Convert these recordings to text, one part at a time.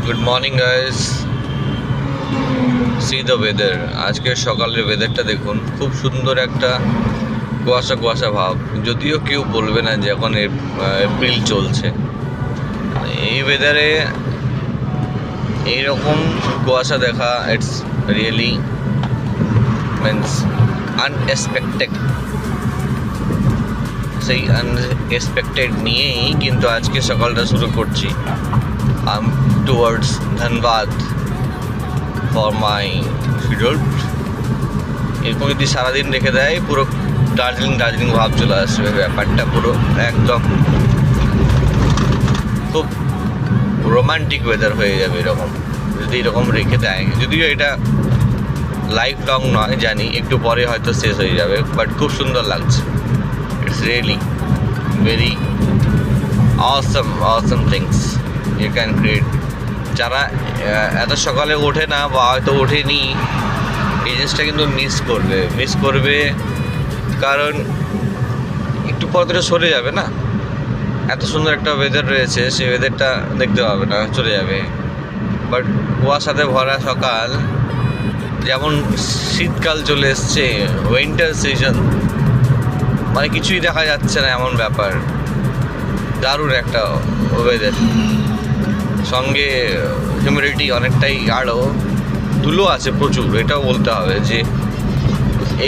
Good morning guys. C the weather. আজকের সকালের ওয়েদারটা দেখুন, খুব সুন্দর একটা কুয়াশা কুয়াশা ভাব। যদিও কেউ বলবে না যে এখন এপ্রিল চলছে, এই ওয়েদারে এইরকম কুয়াশা দেখা ইটস রিয়েলি মিনস আনএক্সপেক্টেড। সেই আনএক্সপেক্টেড নিয়েই কিন্তু আজকে সকালটা শুরু করছি। I'm towards Dhanbad for my schedule. এরকম যদি সারাদিন রেখে দেয়, পুরো দার্জিলিং ভাব চলে আসবে। ব্যাপারটা পুরো একদম খুব রোমান্টিক ওয়েদার হয়ে যাবে এরকম, যদি এরকম রেখে দেয়। যদিও এটা লাইফ লং নয় জানি, একটু পরে হয়তো শেষ হয়ে যাবে, বাট খুব সুন্দর লাগছে। It's really very awesome things you can create. যারা এত সকালে ওঠে না বা হয়তো ওঠেনি, এই জিনিসটা কিন্তু মিস করবে, কারণ একটু পর ধরে সরে যাবে না। এত সুন্দর একটা ওয়েদার রয়েছে, সেই ওয়েদারটা দেখতে পাবে না, চলে যাবে। বাট কুয়াশাতে ভরা সকাল, যেমন শীতকাল চলে এসছে, উইন্টার সিজন, মানে কিছুই দেখা যাচ্ছে না এমন ব্যাপার। দারুণ একটা ওয়েদার, সঙ্গে হিউমিডিটি অনেকটাই, আরও ধুলো আছে প্রচুর। এটাও বলতে হবে যে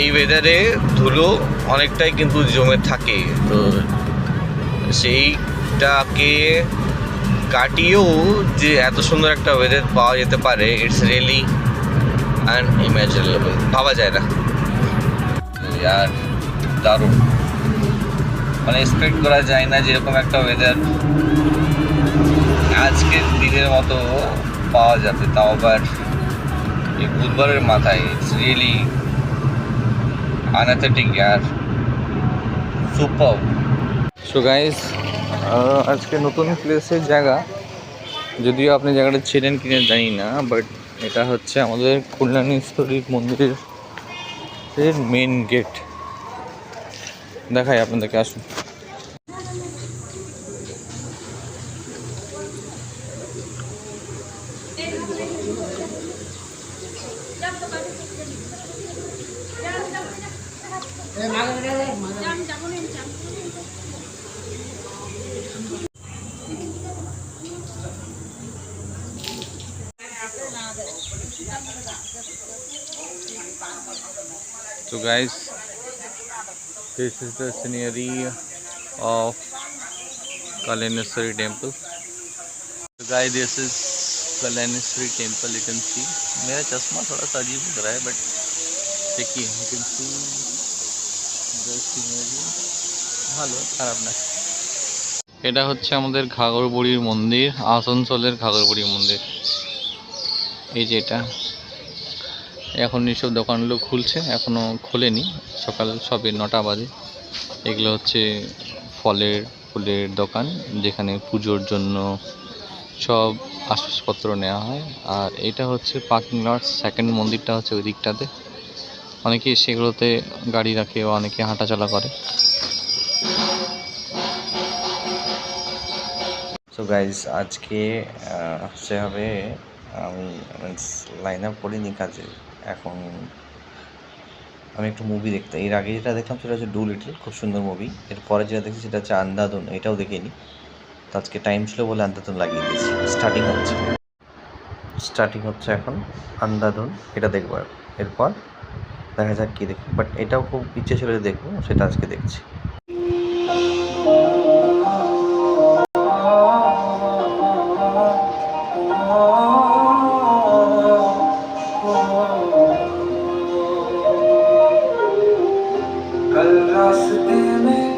এই ওয়েদারে ধুলো অনেকটাই কিন্তু জমে থাকে, তো সেইটাকে কাটিয়েও যে এত সুন্দর একটা ওয়েদার পাওয়া যেতে পারে, ইটস রিয়েলি আনইম্যাজিনেবল, ভাবা যায় না। আর দারুণ, মানে এক্সপেক্ট করা যায় না যেরকম একটা ওয়েদার আজকের দিনের মতো পাওয়া যাবে, তাও আবার এই বুধবারের মাথায়। ইটস রিয়েলি আনএথেটিক আর সুপার। সো গাইস, আজকে নতুন প্লেসের জায়গা, যদিও আপনি জায়গাটা ছিলেন কিনা জানি না, বাট এটা হচ্ছে আমাদের কল্যাণেশ্বরী মন্দিরের মেন গেট। দেখাই আপনাদেরকে, আসুন। So guys, this is the scenery of Kalyaneswari temple. So guys, this is Kalyaneswari temple. You can see, मेरा चश्मा थोड़ा सा अजीब लग रहा है, but देखिए, you can see the scenery. ভালো, খারাপ না। এটা হচ্ছে আমাদের ঘাগরবুড়ির মন্দির, আসানসোলের ঘাগরবুড়ির মন্দির। এই যে এটা, এখন এইসব দোকানগুলো খুলছে, এখনও খোলেনি, সকাল সবে 9টা বাজে। এগুলো হচ্ছে ফুলের দোকান, যেখানে পুজোর জন্য সব আসবাবপত্র নেওয়া হয়। আর এটা হচ্ছে পার্কিং লট। সেকেন্ড মন্দিরটা হচ্ছে ওই দিকটাতে, অনেকে সেগুলোতে গাড়ি রাখে বা অনেকে হাঁটাচলা করে। সো গাইজ, আজকে সেভাবে আমি লাইন আপ করিনি কাজে। এখন আমি একটু মুভি দেখতে, এর আগে যেটা দেখলাম সেটা হচ্ছে ডুলিটল, খুব সুন্দর মুভি। এরপরে যেটা দেখছি সেটা হচ্ছে আন্ধাধুন, এটাও দেখিনি। তো আজকে টাইম ছিল বলে আন্ধাধুন লাগিয়ে দিয়েছি। স্টার্টিং হচ্ছে এখন আন্ধাধুন, এটা দেখবো। এরপর দেখা যাক কী দেখি, বাট এটাও খুব ইচ্ছে ছিল যে দেখবো, সেটা আজকে দেখছি। कल रास्ते में